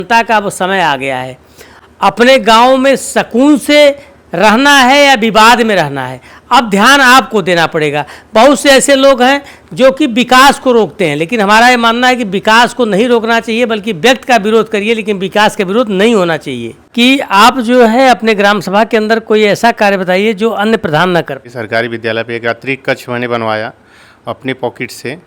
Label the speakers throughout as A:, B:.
A: जनता का अब समय आ गया है। अपने गांव में सुकून से रहना है या विवाद में रहना है, अब ध्यान आपको देना पड़ेगा। बहुत से ऐसे लोग हैं जो कि विकास को रोकते हैं, लेकिन हमारा ये मानना है कि विकास को नहीं रोकना चाहिए, बल्कि व्यक्ति का विरोध करिए, लेकिन विकास का विरोध नहीं होना चाहिए। कि आप जो है अपने ग्राम सभा के अंदर कोई ऐसा कार्य बताइए जो अन्य प्रधान न कर।
B: सरकारी विद्यालय पे एक अतिरिक्त कक्ष मैंने बनवाया अपने पॉकेट से।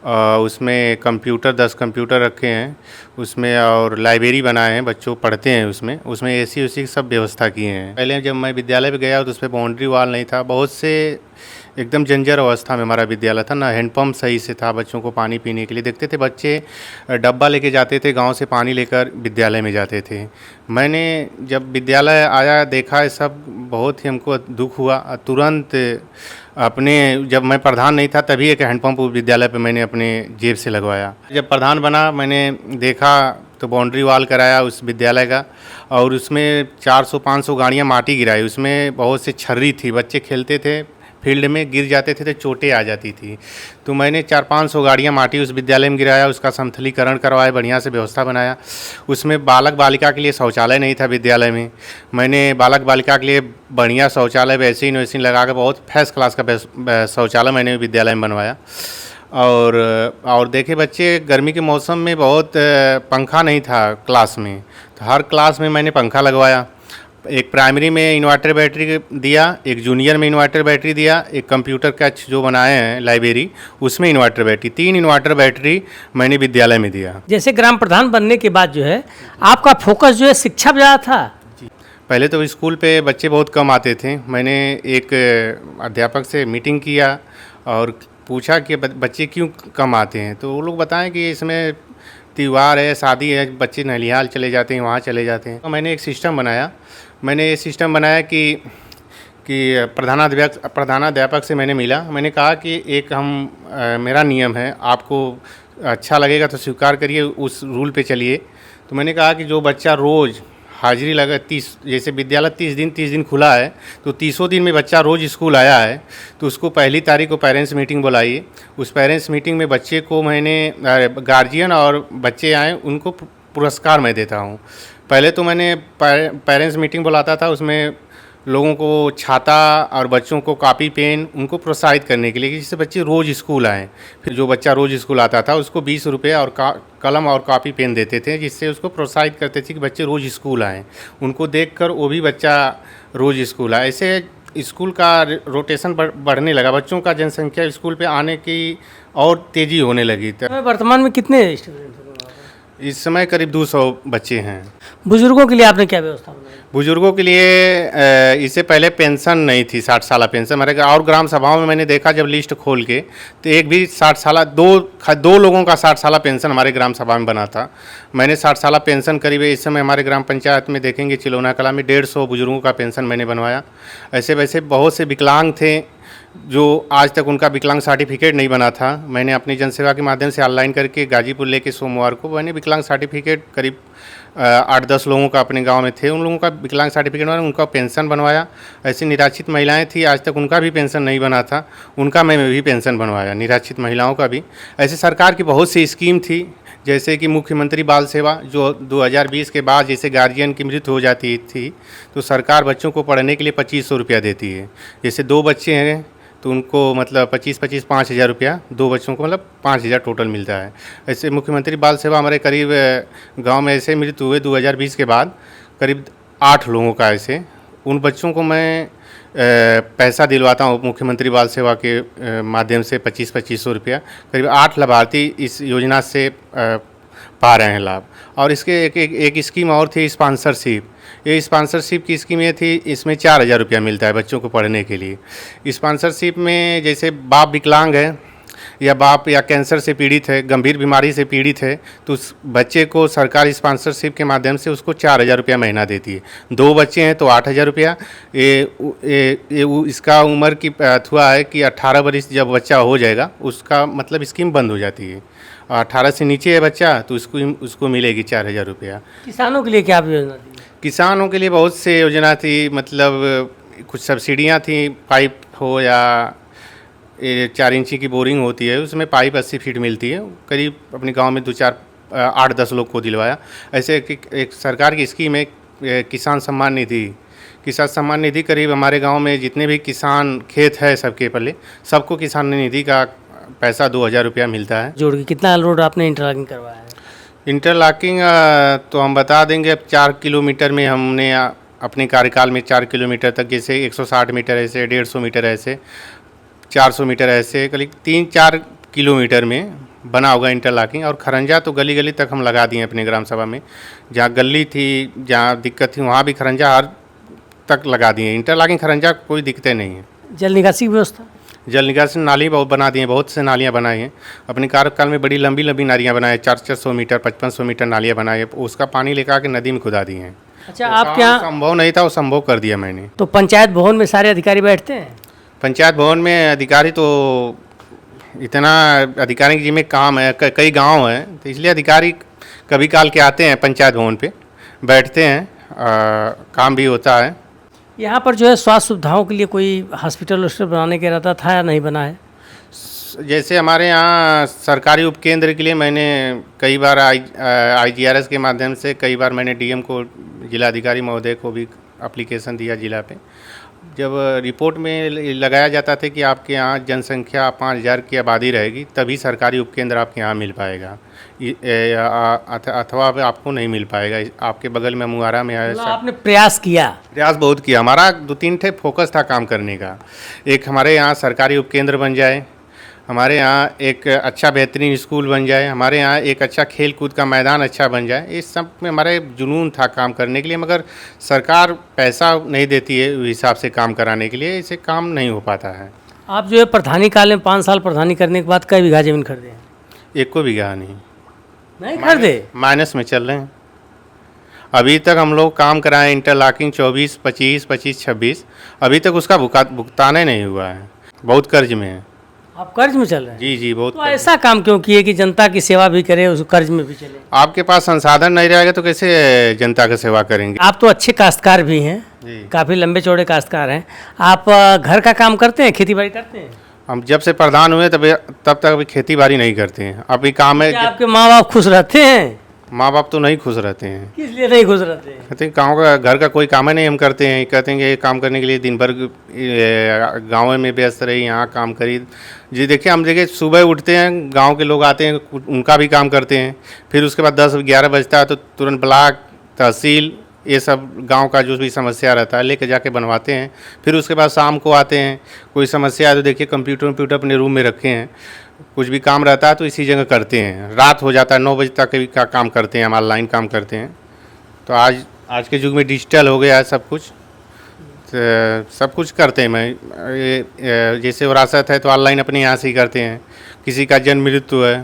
B: उसमें कंप्यूटर 10 कंप्यूटर रखे हैं उसमें, और लाइब्रेरी बनाए हैं, बच्चों पढ़ते हैं उसमें एसी उसी सब व्यवस्था किए हैं। पहले जब मैं विद्यालय पे गया तो उस पर बाउंड्री वाल नहीं था, बहुत से एकदम जंजर अवस्था में हमारा विद्यालय था ना, हैंडपम्प सही से था बच्चों को पानी पीने के लिए। देखते थे बच्चे डब्बा लेके जाते थे, गांव से पानी लेकर विद्यालय में जाते थे। मैंने जब विद्यालय आया देखा ये सब, बहुत ही हमको दुख हुआ। तुरंत अपने, जब मैं प्रधान नहीं था तभी एक हैंडपम्प विद्यालय पे मैंने अपने जेब से लगवाया। जब प्रधान बना मैंने देखा तो बाउंड्री वाल कराया उस विद्यालय का, और उसमें 400-500 गाड़ियाँ माटी गिराई। उसमें बहुत से छर्री थी, बच्चे खेलते थे फील्ड में, गिर जाते थे तो चोटें आ जाती थी। तो मैंने 400-500 गाड़ियाँ माटी उस विद्यालय में गिराया, उसका समतलीकरण करवाया, बढ़िया से व्यवस्था बनाया। उसमें बालक बालिका के लिए शौचालय नहीं था विद्यालय में, मैंने बालक बालिका के लिए बढ़िया शौचालय बेसिन वैसिन लगा कर बहुत फर्स्ट क्लास का शौचालय मैंने विद्यालय में बनवाया। और देखे बच्चे गर्मी के मौसम में बहुत पंखा नहीं था क्लास में, तो हर क्लास में मैंने पंखा लगवाया। एक प्राइमरी में इन्वर्टर बैटरी दिया, एक जूनियर में इन्वर्टर बैटरी दिया, एक कंप्यूटर कक्ष जो बनाए हैं लाइब्रेरी उसमें इन्वर्टर बैटरी, 3 इन्वर्टर बैटरी मैंने विद्यालय में दिया।
A: जैसे ग्राम प्रधान बनने के बाद जो है आपका फोकस जो है शिक्षा पे ज़्यादा था।
B: पहले तो स्कूल पे बच्चे बहुत कम आते थे। मैंने एक अध्यापक से मीटिंग किया और पूछा कि बच्चे क्यों कम आते हैं, तो वो लोग बताएं कि इसमें त्यौहार है, शादी है, बच्चे नलिहाल चले जाते हैं, वहाँ चले जाते हैं। तो मैंने एक सिस्टम बनाया। मैंने ये सिस्टम बनाया कि प्रधानाध्यापक से मैंने मिला, मैंने कहा कि एक मेरा नियम है, आपको अच्छा लगेगा तो स्वीकार करिए, उस रूल पे चलिए। तो मैंने कहा कि जो बच्चा रोज़ हाजिरी लगा 30, जैसे विद्यालय 30 दिन खुला है तो 30 दिन में बच्चा रोज़ स्कूल आया है तो उसको पहली तारीख को पेरेंट्स मीटिंग बुलाइए। उस पेरेंट्स मीटिंग में बच्चे को मैंने, गार्जियन और बच्चे आए उनको पुरस्कार मैं देता हूँ। पहले तो मैंने पेरेंट्स मीटिंग बुलाता था, उसमें लोगों को छाता और बच्चों को कॉपी पेन उनको प्रोत्साहित करने के लिए कि जिससे बच्चे रोज़ स्कूल आएँ। फिर जो बच्चा रोज़ स्कूल आता था उसको 20 रुपये और कलम और कॉपी पेन देते थे, जिससे उसको प्रोत्साहित करते थे कि बच्चे रोज़ स्कूल आएँ। उनको देखकर वो भी बच्चा रोज़ स्कूल आए। ऐसे स्कूल का रोटेशन बढ़ने लगा, बच्चों का जनसंख्या स्कूल पर आने की और तेज़ी होने लगी।
A: वर्तमान में कितने स्टूडेंट हैं?
B: इस समय करीब 200 बच्चे हैं।
A: बुजुर्गों के लिए आपने क्या व्यवस्था बनाई?
B: बुजुर्गों के लिए इससे पहले पेंशन नहीं थी, 60 साल पेंशन। हमारे और ग्राम सभाओं में मैंने देखा जब लिस्ट खोल के, तो एक भी 60 साल, दो लोगों का 60 साल पेंशन हमारे ग्राम सभा में बना था। मैंने 60 साल पेंशन करीब इस समय हमारे ग्राम पंचायत में देखेंगे चिलौना कला में 150 बुजुर्गों का पेंशन मैंने बनवाया। ऐसे वैसे बहुत से विकलांग थे जो आज तक उनका विकलांग सर्टिफिकेट नहीं बना था। मैंने अपनी जनसेवा के माध्यम से ऑनलाइन करके गाजीपुर लेके सोमवार को मैंने विकलांग सर्टिफिकेट करीब 8-10 लोगों का अपने गांव में थे, उन लोगों का विकलांग सर्टिफिकेट बना, उनका पेंशन बनवाया। ऐसी निराश्रित महिलाएं थी आज तक उनका भी पेंशन नहीं बना था, उनका मैं भी पेंशन बनवाया, निराश्रित महिलाओं का भी। ऐसे सरकार की बहुत सी स्कीम थी, जैसे कि मुख्यमंत्री बाल सेवा जो 2020 के बाद जैसे गार्जियन की मृत्यु हो जाती थी तो सरकार बच्चों को पढ़ने के लिए 2500 रुपया देती है। जैसे 2 बच्चे हैं तो उनको मतलब 25-25 5,000 रुपया, 2 बच्चों को मतलब 5,000 टोटल मिलता है। ऐसे मुख्यमंत्री बाल सेवा हमारे करीब गांव में ऐसे मृत्यु हुए 2020 के बाद करीब 8 लोगों का। ऐसे उन बच्चों को मैं पैसा दिलवाता हूँ मुख्यमंत्री बाल सेवा के माध्यम से 25-2500 रुपया। करीब 8 लाभार्थी इस योजना से पा रहे हैं लाभ। और इसके एक स्कीम और थी स्पॉन्सरशिप। ये स्पॉन्सरशिप की स्कीम ये थी, इसमें 4,000 रुपया मिलता है बच्चों को पढ़ने के लिए। स्पॉन्सरशिप में जैसे बाप विकलांग है या बाप या कैंसर से पीड़ित है, गंभीर बीमारी से पीड़ित है, तो उस बच्चे को सरकार स्पॉन्सरशिप के माध्यम से उसको 4,000 रुपया महीना देती है। 2 बच्चे हैं तो 8,000 रुपया। इसका उम्र की अथवा है कि 18 वर्ष जब बच्चा हो जाएगा उसका मतलब स्कीम बंद हो जाती है। 18 से नीचे है बच्चा तो उसको मिलेगी 4,000 रुपया।
A: किसानों के लिए क्या योजना थी?
B: किसानों के लिए बहुत से योजना थी, मतलब कुछ सब्सिडियां थी, पाइप हो या 4 इंची की बोरिंग होती है उसमें पाइप 80 फीट मिलती है। करीब अपने गांव में 2-4 8-10 लोग को दिलवाया। ऐसे एक सरकार की स्कीम है किसान सम्मान निधि। किसान सम्मान निधि करीब हमारे गांव में जितने भी किसान खेत है सबके पहले सबको किसान निधि का पैसा 2000 रुपया मिलता है।
A: जोड़ के कितना रोड आपने इंटरलॉकिंग करवाया है?
B: इंटरलॉकिंग तो हम बता देंगे, अब 4 किलोमीटर में हमने अपने कार्यकाल में 4 किलोमीटर तक, जैसे 160 मीटर ऐसे, 150 मीटर ऐसे, 400 मीटर ऐसे, करीब 3-4 किलोमीटर में बना होगा इंटरलॉकिंग। और खरंजा तो गली गली तक हम लगा दिए अपने ग्राम सभा में। जहाँ गली थी, जहाँ दिक्कत थी, वहाँ भी खरंजा हर तक लगा दिए। इंटरलॉकिंग खरंजा कोई दिक्कतें नहीं है।
A: जल निकासी की व्यवस्था?
B: जल निकासी नाली बहुत बना दिए, बहुत से नालियाँ बनाई हैं अपने कार्यकाल में। बड़ी लंबी लंबी नालियाँ बनाए, 400 मीटर 5500 मीटर नालियाँ बनाए, उसका पानी लेकर आके नदी में खुदा दिए हैं।
A: अच्छा, आपके यहाँ
B: संभव नहीं था, वो संभव कर दिया मैंने।
A: तो पंचायत भवन में सारे अधिकारी बैठते हैं?
B: पंचायत भवन में अधिकारी तो इतना अधिकारी की जिम्मे काम है, कई गांव हैं, तो इसलिए अधिकारी कभी काल के आते हैं पंचायत भवन पे, बैठते हैं, काम भी होता है।
A: यहाँ पर जो है स्वास्थ्य सुविधाओं के लिए कोई हॉस्पिटल बनाने का इरादा था या नहीं बना है?
B: जैसे हमारे यहाँ सरकारी उपकेंद्र के लिए मैंने कई बार IGRS के माध्यम से कई बार मैंने DM को, जिलाधिकारी महोदय को भी एप्लीकेशन दिया जिला पे। जब रिपोर्ट में लगाया जाता था कि आपके यहाँ जनसंख्या 5000 की आबादी रहेगी तभी सरकारी उपकेंद्र आपके यहाँ मिल पाएगा, अथवा आपको नहीं मिल पाएगा। आपके बगल में मुहारा में है।
A: आपने प्रयास किया?
B: प्रयास बहुत किया। हमारा 2-3 ठे फोकस था काम करने का। एक हमारे यहाँ सरकारी उपकेंद्र बन जाए, हमारे यहाँ एक अच्छा बेहतरीन स्कूल बन जाए, हमारे यहाँ एक अच्छा खेल कूद का मैदान अच्छा बन जाए। इस सब में हमारे जुनून था काम करने के लिए, मगर सरकार पैसा नहीं देती है उस हिसाब से काम कराने के लिए, इसे काम नहीं हो पाता है।
A: आप जो है प्रधानी काल में 5 साल प्रधानी करने के बाद कई बीघा जमीन खरीदे हैं?
B: 1 को बीघा नहीं
A: खरीदे,
B: माइनस में चल रहे हैं। अभी तक हम लोग काम कराए इंटरलॉकिंग 24, 25, 26, अभी तक उसका भुगतान ही नहीं हुआ है। बहुत कर्ज में है।
A: आप कर्ज में चल रहे हैं?
B: जी जी, बहुत।
A: तो ऐसा काम क्यों किए कि जनता की सेवा भी करे, उस कर्ज में भी चले?
B: आपके पास संसाधन नहीं रहेगा तो कैसे जनता की सेवा करेंगे?
A: आप तो अच्छे काश्तकार भी हैं, काफ़ी लंबे चौड़े काश्तकार हैं। आप घर का काम करते हैं, खेती बाड़ी करते हैं?
B: हम जब से प्रधान हुए तब तक अभी खेती बाड़ी नहीं करते हैं। अभी काम है।
A: आपके माँ बाप खुश रहते हैं?
B: माँ बाप तो नहीं खुश रहते हैं।
A: किस लिए नहीं खुश रहते हैं?
B: कहते हैं गाँव का घर का कोई काम है नहीं, हम करते हैं। कहते हैं कि काम करने के लिए दिन भर गाँव में व्यस्त रही, यहाँ काम करी। जी देखिए, हम देखिए सुबह उठते हैं, गांव के लोग आते हैं, उनका भी काम करते हैं। फिर उसके बाद 10-11 बजता है तो तुरंत ब्लॉक, तहसील, ये सब गांव का जो भी समस्या रहता है लेके जाके बनवाते हैं। फिर उसके बाद शाम को आते हैं, कोई समस्या है तो देखिए कंप्यूटर अपने रूम में रखे हैं, कुछ भी काम रहता है तो इसी जगह करते हैं। रात हो जाता है, 9 बजे तक भी का काम करते हैं, हम ऑनलाइन काम करते हैं। तो आज के युग में डिजिटल हो गया है सब कुछ, सब कुछ करते हैं। मैं जैसे विरासत है तो ऑनलाइन अपने यहाँ से ही करते हैं। किसी का जन्म मृत्यु है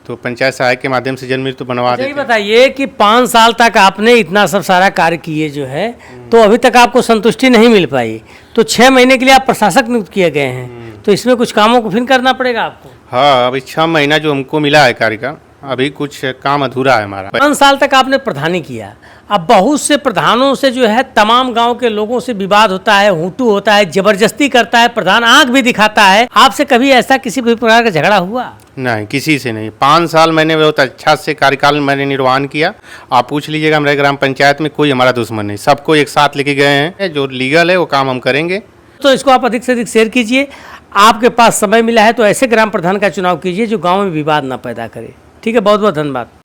B: तो पंचायत सहायक के माध्यम से जन्म मृत्यु बनवा देते हैं।
A: बताइए कि 5 साल तक आपने इतना सब सारा कार्य किए जो है, तो अभी तक आपको संतुष्टि नहीं मिल पाई, तो 6 महीने के लिए आप प्रशासक नियुक्त किए गए हैं, तो इसमें कुछ कामों को फिर करना पड़ेगा आपको?
B: हाँ, अभी 6 महीना जो हमको मिला है कार्य का, अभी कुछ काम अधूरा है हमारा।
A: 5 साल तक आपने प्रधानी किया। अब बहुत से प्रधानों से जो है तमाम गांव के लोगों से विवाद होता है, हुटू होता है, जबरदस्ती करता है, प्रधान आंख भी दिखाता है। आपसे कभी ऐसा किसी भी प्रकार का झगड़ा हुआ? नहीं,
B: किसी से नहीं। 5 साल मैंने बहुत अच्छा से कार्यकाल मैंने निर्वहन किया। आप पूछ लीजिएगा हमारे ग्राम पंचायत में कोई हमारा दुश्मन नहीं, सबको एक साथ लेके गए हैं। जो लीगल है वो काम हम करेंगे।
A: तो इसको आप अधिक से अधिक शेयर कीजिए। आपके पास समय मिला है तो ऐसे ग्राम प्रधान का चुनाव कीजिए जो गाँव में विवाद न पैदा करे। ठीक है, बहुत बहुत धन्यवाद।